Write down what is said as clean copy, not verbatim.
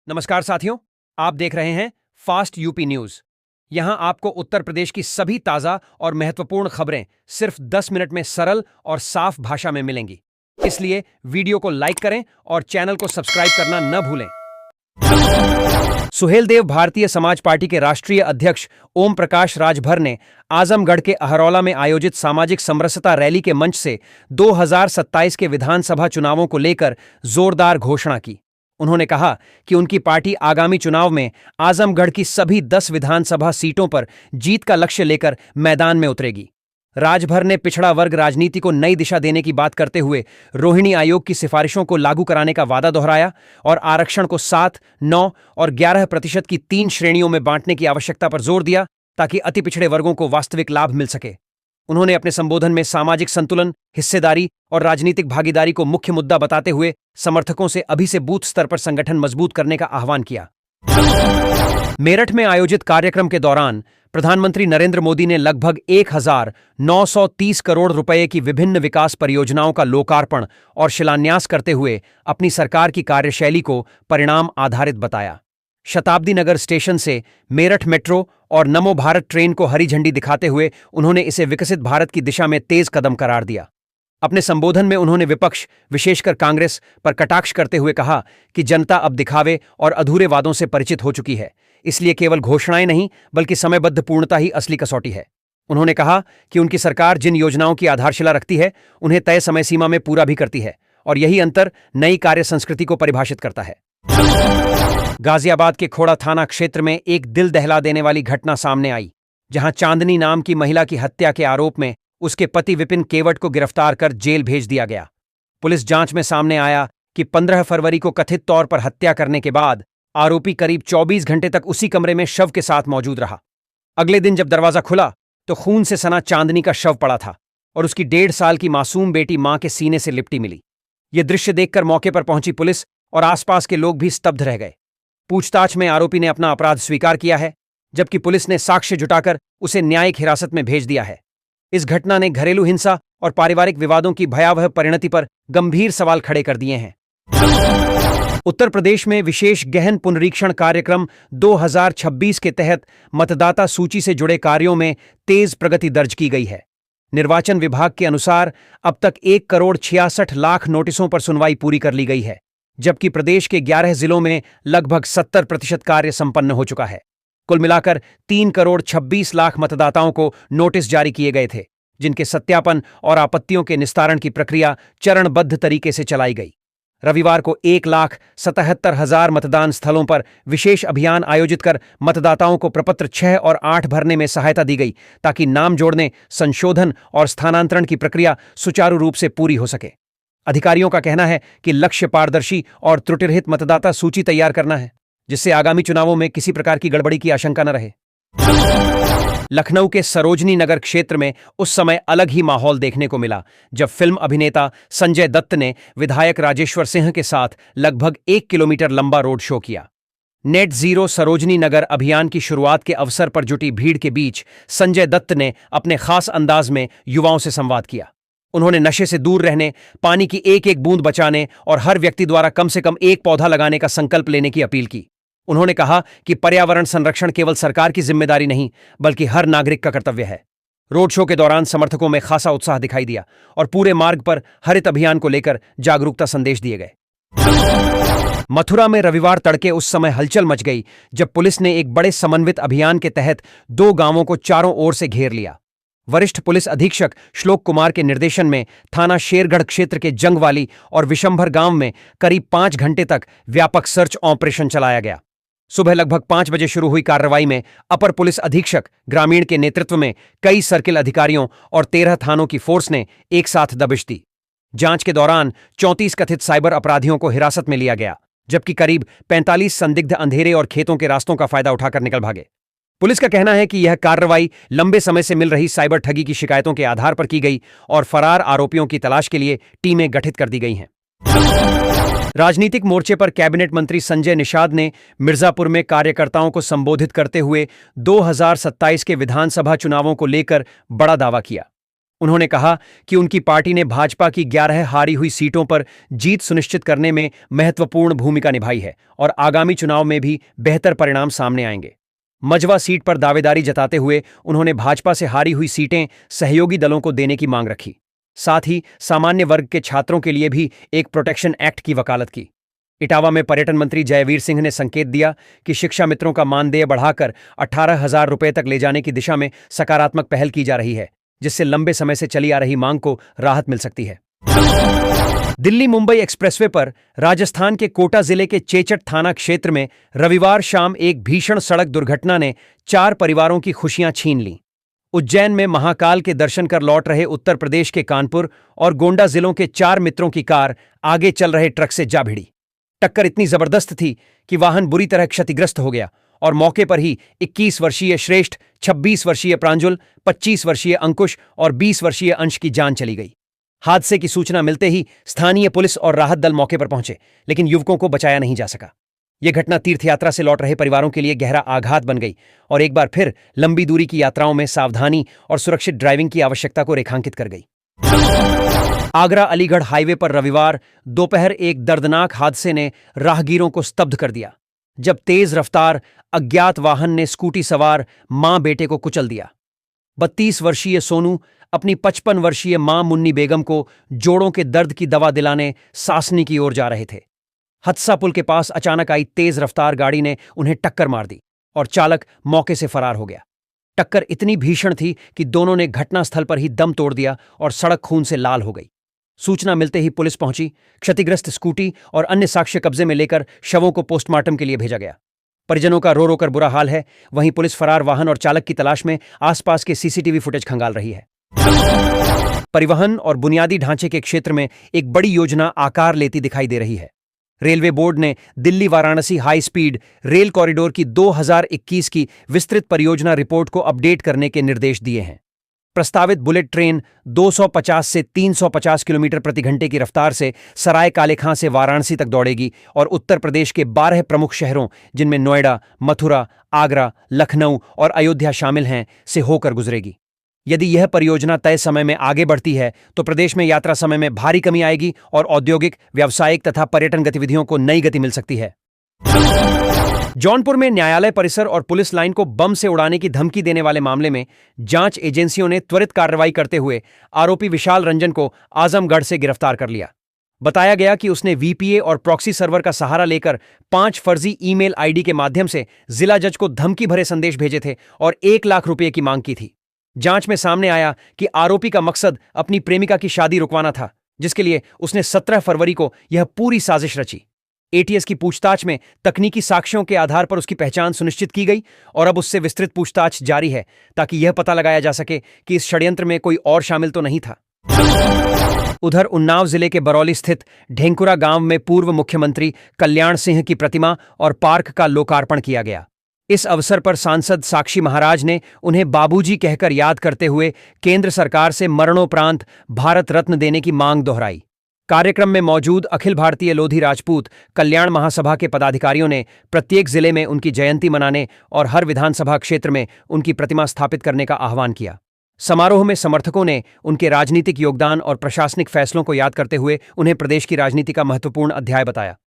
नमस्कार साथियों, आप देख रहे हैं फास्ट यूपी न्यूज। यहां आपको उत्तर प्रदेश की सभी ताजा और महत्वपूर्ण खबरें सिर्फ 10 मिनट में सरल और साफ भाषा में मिलेंगी। इसलिए वीडियो को लाइक करें और चैनल को सब्सक्राइब करना न भूलें। सुहेलदेव भारतीय समाज पार्टी के राष्ट्रीय अध्यक्ष ओम प्रकाश राजभर ने आजमगढ़ के अहरौला में आयोजित सामाजिक समरसता रैली के मंच से 2027 के विधानसभा चुनावों को लेकर जोरदार घोषणा की। उन्होंने कहा कि उनकी पार्टी आगामी चुनाव में आजमगढ़ की सभी 10 विधानसभा सीटों पर जीत का लक्ष्य लेकर मैदान में उतरेगी। राजभर ने पिछड़ा वर्ग राजनीति को नई दिशा देने की बात करते हुए रोहिणी आयोग की सिफारिशों को लागू कराने का वादा दोहराया और आरक्षण को 7, 9 और 11% की 3 श्रेणियों में बांटने की आवश्यकता पर जोर दिया ताकि अति पिछड़े वर्गों को वास्तविक लाभ मिल सके। उन्होंने अपने संबोधन में सामाजिक संतुलन, हिस्सेदारी और राजनीतिक भागीदारी को मुख्य मुद्दा बताते हुए समर्थकों से अभी से बूथ स्तर पर संगठन मजबूत करने का आह्वान किया। मेरठ में आयोजित कार्यक्रम के दौरान प्रधानमंत्री नरेंद्र मोदी ने लगभग 1930 करोड़ रुपए की विभिन्न विकास परियोजनाओं का लोकार्पण और शिलान्यास करते हुए अपनी सरकार की कार्यशैली को परिणाम आधारित बताया। शताब्दी नगर स्टेशन से मेरठ मेट्रो और नमो भारत ट्रेन को हरी झंडी दिखाते हुए उन्होंने इसे विकसित भारत की दिशा में तेज कदम करार दिया। अपने संबोधन में उन्होंने विपक्ष, विशेषकर कांग्रेस, पर कटाक्ष करते हुए कहा कि जनता अब दिखावे और अधूरे वादों से परिचित हो चुकी है, इसलिए केवल घोषणाएं नहीं बल्कि समयबद्ध पूर्णता ही असली कसौटी है। उन्होंने कहा कि उनकी सरकार जिन योजनाओं की आधारशिला रखती है उन्हें तय समय सीमा में पूरा भी करती है और यही अंतर नई कार्य संस्कृति को परिभाषित करता है। गाजियाबाद के खोड़ा थाना क्षेत्र में एक दिल दहला देने वाली घटना सामने आई, जहां चांदनी नाम की महिला की हत्या के आरोप में उसके पति विपिन केवट को गिरफ्तार कर जेल भेज दिया गया। पुलिस जांच में सामने आया कि 15 फरवरी को कथित तौर पर हत्या करने के बाद आरोपी करीब 24 घंटे तक उसी कमरे में शव के साथ मौजूद रहा। अगले दिन जब दरवाजा खुला तो खून से सना चांदनी का शव पड़ा था और उसकी 1.5 साल की मासूम बेटी मां के सीने से लिपटी मिली। यह दृश्य देखकर मौके पर पहुंची पुलिस और आसपास के लोग भी स्तब्ध रह गए। पूछताछ में आरोपी ने अपना अपराध स्वीकार किया है, जबकि पुलिस ने साक्ष्य जुटाकर उसे न्यायिक हिरासत में भेज दिया है। इस घटना ने घरेलू हिंसा और पारिवारिक विवादों की भयावह परिणति पर गंभीर सवाल खड़े कर दिए हैं। उत्तर प्रदेश में विशेष गहन पुनरीक्षण कार्यक्रम 2026 के तहत मतदाता सूची से जुड़े कार्यों में तेज प्रगति दर्ज की गई है। निर्वाचन विभाग के अनुसार अब तक 1,66,00,000 नोटिसों पर सुनवाई पूरी कर ली गई है, जबकि प्रदेश के 11 जिलों में लगभग 70% कार्य संपन्न हो चुका है। कुल मिलाकर 3,26,00,000 मतदाताओं को नोटिस जारी किए गए थे, जिनके सत्यापन और आपत्तियों के निस्तारण की प्रक्रिया चरणबद्ध तरीके से चलाई गई। रविवार को 1,77,000 मतदान स्थलों पर विशेष अभियान आयोजित कर मतदाताओं को प्रपत्र 6 और 8 भरने में सहायता दी गई, ताकि नाम जोड़ने, संशोधन और स्थानांतरण की प्रक्रिया सुचारू रूप से पूरी हो सके। अधिकारियों का कहना है कि लक्ष्य पारदर्शी और त्रुटिरहित मतदाता सूची तैयार करना है, जिससे आगामी चुनावों में किसी प्रकार की गड़बड़ी की आशंका न रहे। लखनऊ के सरोजनी नगर क्षेत्र में उस समय अलग ही माहौल देखने को मिला जब फिल्म अभिनेता संजय दत्त ने विधायक राजेश्वर सिंह के साथ लगभग 1 किलोमीटर लंबा रोड शो किया। नेट जीरो सरोजनी नगर अभियान की शुरुआत के अवसर पर जुटी भीड़ के बीच संजय दत्त ने अपने खास अंदाज में युवाओं से संवाद किया। उन्होंने नशे से दूर रहने, पानी की एक एक बूंद बचाने और हर व्यक्ति द्वारा कम से कम एक पौधा लगाने का संकल्प लेने की अपील की। उन्होंने कहा कि पर्यावरण संरक्षण केवल सरकार की जिम्मेदारी नहीं बल्कि हर नागरिक का कर्तव्य है। रोड शो के दौरान समर्थकों में खासा उत्साह दिखाई दिया और पूरे मार्ग पर हरित अभियान को लेकर जागरूकता संदेश दिए गए। मथुरा में रविवार तड़के उस समय हलचल मच गई जब पुलिस ने एक बड़े समन्वित अभियान के तहत 2 गांवों को चारों ओर से घेर लिया। वरिष्ठ पुलिस अधीक्षक श्लोक कुमार के निर्देशन में थाना शेरगढ़ क्षेत्र के जंगवाली और विशंभर गांव में करीब 5 घंटे तक व्यापक सर्च ऑपरेशन चलाया गया। सुबह लगभग 5 बजे शुरू हुई कार्रवाई में अपर पुलिस अधीक्षक ग्रामीण के नेतृत्व में कई सर्किल अधिकारियों और 13 थानों की फोर्स ने एक साथ दबिश दी। जांच के दौरान 34 कथित साइबर अपराधियों को हिरासत में लिया गया, जबकि करीब 45 संदिग्ध अंधेरे और खेतों के रास्तों का फायदा उठाकर निकल भागे। पुलिस का कहना है कि यह कार्रवाई लंबे समय से मिल रही साइबर ठगी की शिकायतों के आधार पर की गई और फरार आरोपियों की तलाश के लिए टीमें गठित कर दी गई हैं। राजनीतिक मोर्चे पर कैबिनेट मंत्री संजय निषाद ने मिर्जापुर में कार्यकर्ताओं को संबोधित करते हुए 2027 के विधानसभा चुनावों को लेकर बड़ा दावा किया। उन्होंने कहा कि उनकी पार्टी ने भाजपा की 11 हारी हुई सीटों पर जीत सुनिश्चित करने में महत्वपूर्ण भूमिका निभाई है और आगामी चुनाव में भी बेहतर परिणाम सामने आएंगे। मजवा सीट पर दावेदारी जताते हुए उन्होंने भाजपा से हारी हुई सीटें सहयोगी दलों को देने की मांग रखी। साथ ही सामान्य वर्ग के छात्रों के लिए भी एक प्रोटेक्शन एक्ट की वकालत की। इटावा में पर्यटन मंत्री जयवीर सिंह ने संकेत दिया कि शिक्षा मित्रों का मानदेय बढ़ाकर 18,000 रुपये तक ले जाने की दिशा में सकारात्मक पहल की जा रही है, जिससे लंबे समय से चली आ रही मांग को राहत मिल सकती है। दिल्ली मुंबई एक्सप्रेसवे पर राजस्थान के कोटा जिले के चेचट थाना क्षेत्र में रविवार शाम एक भीषण सड़क दुर्घटना ने 4 परिवारों की खुशियां छीन लीं। उज्जैन में महाकाल के दर्शन कर लौट रहे उत्तर प्रदेश के कानपुर और गोंडा जिलों के 4 मित्रों की कार आगे चल रहे ट्रक से जा भिड़ी। टक्कर इतनी जबरदस्त थी कि वाहन बुरी तरह क्षतिग्रस्त हो गया और मौके पर ही 21 वर्षीय श्रेष्ठ, 26 वर्षीय प्रांजुल, 25 वर्षीय अंकुश और 20 वर्षीय अंश की जान चली गई। हादसे की सूचना मिलते ही स्थानीय पुलिस और राहत दल मौके पर पहुंचे, लेकिन युवकों को बचाया नहीं जा सका। यह घटना तीर्थयात्रा से लौट रहे परिवारों के लिए गहरा आघात बन गई और एक बार फिर लंबी दूरी की यात्राओं में सावधानी और सुरक्षित ड्राइविंग की आवश्यकता को रेखांकित कर गई। आगरा अलीगढ़ हाईवे पर रविवार दोपहर एक दर्दनाक हादसे ने राहगीरों को स्तब्ध कर दिया, जब तेज रफ्तार अज्ञात वाहन ने स्कूटी सवार मां बेटे को कुचल दिया। 32 वर्षीय सोनू अपनी 55 वर्षीय मां मुन्नी बेगम को जोड़ों के दर्द की दवा दिलाने सासनी की ओर जा रहे थे। हदसा पुल के पास अचानक आई तेज रफ्तार गाड़ी ने उन्हें टक्कर मार दी और चालक मौके से फरार हो गया। टक्कर इतनी भीषण थी कि दोनों ने घटनास्थल पर ही दम तोड़ दिया और सड़क खून से लाल हो गई। सूचना मिलते ही पुलिस पहुंची। क्षतिग्रस्त स्कूटी और अन्य साक्ष्य कब्जे में लेकर शवों को पोस्टमार्टम के लिए भेजा गया। परिजनों का रो रो कर बुरा हाल है। वहीं पुलिस फरार वाहन और चालक की तलाश में आसपास के सीसीटीवी फुटेज खंगाल रही है। परिवहन और बुनियादी ढांचे के क्षेत्र में एक बड़ी योजना आकार लेती दिखाई दे रही है। रेलवे बोर्ड ने Delhi Varanasi high speed rail corridor की 2021 की विस्तृत परियोजना रिपोर्ट को अपडेट करने के निर्देश दिए हैं। प्रस्तावित बुलेट ट्रेन 250 से 350 किलोमीटर प्रति घंटे की रफ्तार से सराय काले खां से वाराणसी तक दौड़ेगी और उत्तर प्रदेश के 12 प्रमुख शहरों, जिनमें नोएडा, मथुरा, आगरा, लखनऊ और अयोध्या शामिल हैं, से होकर गुजरेगी। यदि यह परियोजना तय समय में आगे बढ़ती है तो प्रदेश में यात्रा समय में भारी कमी आएगी और औद्योगिक, व्यावसायिक तथा पर्यटन गतिविधियों को नई गति मिल सकती है। जौनपुर में न्यायालय परिसर और पुलिस लाइन को बम से उड़ाने की धमकी देने वाले मामले में जांच एजेंसियों ने त्वरित कार्रवाई करते हुए आरोपी विशाल रंजन को आजमगढ़ से गिरफ्तार कर लिया। बताया गया कि उसने वीपीए और प्रॉक्सी सर्वर का सहारा लेकर 5 फर्जी ईमेल आईडी के माध्यम से जिला जज को धमकी भरे संदेश भेजे थे और 1 लाख रुपये की मांग की थी। जांच में सामने आया कि आरोपी का मकसद अपनी प्रेमिका की शादी रुकवाना था, जिसके लिए उसने 17 फरवरी को यह पूरी साजिश रची। एटीएस की पूछताछ में तकनीकी साक्ष्यों के आधार पर उसकी पहचान सुनिश्चित की गई और अब उससे विस्तृत पूछताछ जारी है ताकि यह पता लगाया जा सके कि इस षड्यंत्र में कोई और शामिल तो नहीं था। उधर उन्नाव जिले के बरौली स्थित ढेंकुरा गांव में पूर्व मुख्यमंत्री कल्याण सिंह की प्रतिमा और पार्क का लोकार्पण किया गया। इस अवसर पर सांसद साक्षी महाराज ने उन्हें बाबूजी कहकर याद करते हुए केंद्र सरकार से मरणोपरांत भारत रत्न देने की मांग दोहराई। कार्यक्रम में मौजूद अखिल भारतीय लोधी राजपूत कल्याण महासभा के पदाधिकारियों ने प्रत्येक जिले में उनकी जयंती मनाने और हर विधानसभा क्षेत्र में उनकी प्रतिमा स्थापित करने का आह्वान किया। समारोह में समर्थकों ने उनके राजनीतिक योगदान और प्रशासनिक फैसलों को याद करते हुए उन्हें प्रदेश की राजनीति का महत्वपूर्ण अध्याय बताया।